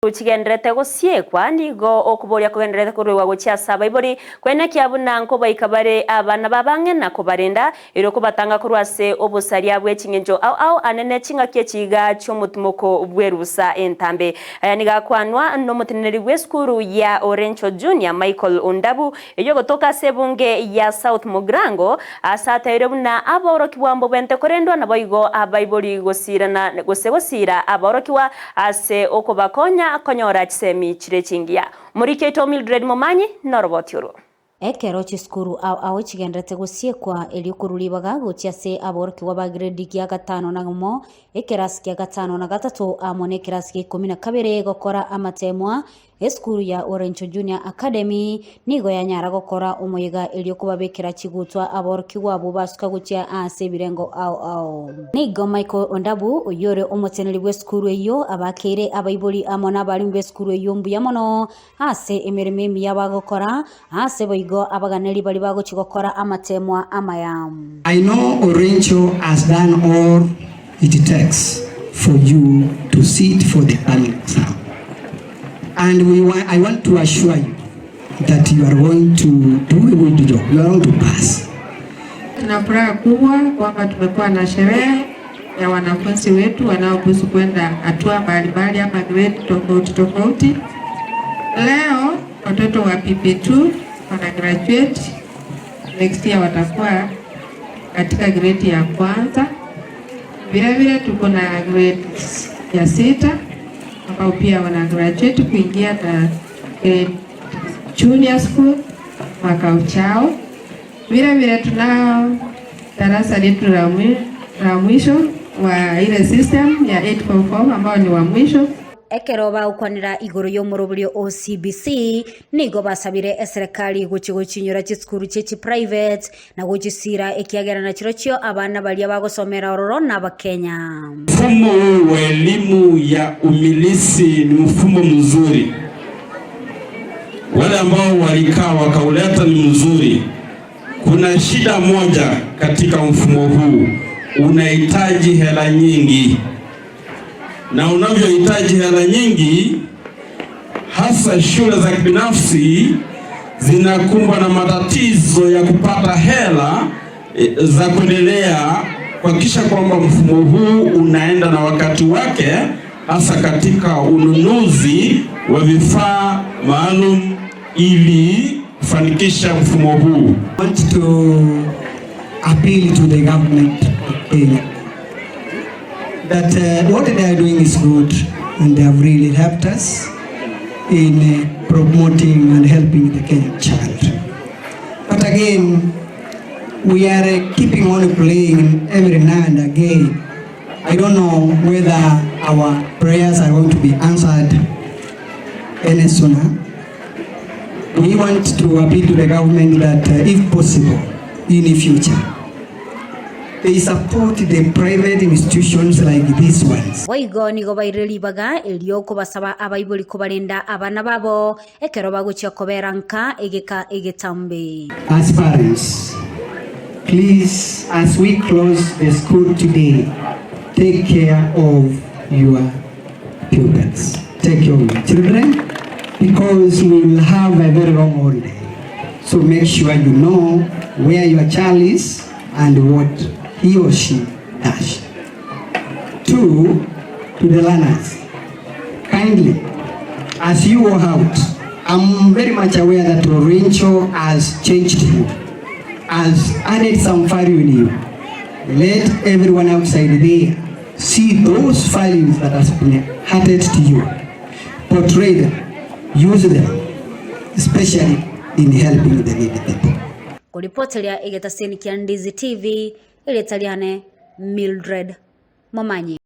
Chigendrete gusiekwa nigo okuboria kugendrete kuruwa guchiasa baibori kwene kiabuna nko baikabare abana babange na kubarinda iro kubatanga kurwase obusaria bwe chingenjo au anene chinga kyechiga chomutumuko bwerusa entambe aya nigakwanwa no mutineri weskuru ya Orencho Junior Michael Ondabu iyo gotoka sebunge ya South Mugrango asata irebuna aboroki bwambo bente korendwa na boigo abaibori gosira gosira aborokiwa ase okubakonya konyora chisemi chirechingia muriketo Mildred Momanyi norobotyuru ekero chiskuru au chigendrete gusiekwa elikurulibaga guchiase aboroki wa grade ya 5 na gumo ekerasi ya 5 na 3 amone kerasi ya 12 gokora amatemwa eskuru ya Orencho Junior Academy nigo ya nyara gokora umuyiga eliyokubabekera chigutwa aboroki wabo basuka guchia ase birengo au nigo Michael Ondabu uyore umuteneri w'eskuru eyo abakere abayiboli amona bali mbeskuru eyo mbuyamono ase emerememi yabagokora ase boigo abaganeri bali bago chigokora amatemwa amayam. I know Orencho has done all it takes for you to sit for the final exam. And I want to assure you that you are going to do a good job. You are going to pass. Tuna furaha kubwa kwamba tumekuwa na sherehe ya wanafunzi wetu wanaobusu kwenda hatua mbalimbali hapa grade tofauti. Leo watoto wa PP2 wana graduate. Next year watakuwa katika grade ya kwanza. Vile tuko na grade ya 6 ambao pia wana graduate kuingia na junior school mwaka ujao. Vile tunao darasa letu la mwisho wa ile system ya 844 ambao ni wa mwisho. Ekero baukwanira iguru y'omurobulyo OCBC nigo basabire serikali guchinyura chiskuru chechi private na guchisira ekiagera na chirochio abana bali bagosomera ororo na bakenya. Mfumo wa elimu ya umilisi ni mfumo mzuri. Wale ambao walikaa wakauleta ni mzuri. Kuna shida moja katika mfumo huu, unahitaji hela nyingi. Na unavyohitaji hela nyingi, hasa shule za kibinafsi zinakumbwa na matatizo ya kupata hela za kuendelea kuhakikisha kwamba mfumo huu unaenda na wakati wake, hasa katika ununuzi wa vifaa maalum ili kufanikisha mfumo huu. I want to appeal to the government of Kenya that what they are doing is good and they have really helped us in promoting and helping the Kenyan child. But again, we are keeping on playing every now and again. I don't know whether our prayers are going to be answered any sooner. We want to appeal to the government that if possible, in the future, they support the private institutions like these ones. Waigo nigo baireli baga elioko basaba abaiboli kubalinda abana babo ekero baguchia koberanka egeka egetambe. As parents, please, as we close the school today, take care of your pupils. Take care of your children, because we will have a very long holiday. So make sure you know where your child is and what he or she does. 2, to the learners, kindly, as you go out, I'm very much aware that Orencho has changed you, has added some value in you. Let everyone outside there see those values that has been added to you. Portray them, use them, especially in helping the needy people. Kuripotelea egetaseni kia Ndizi TV ile taliane Mildred Momanyi.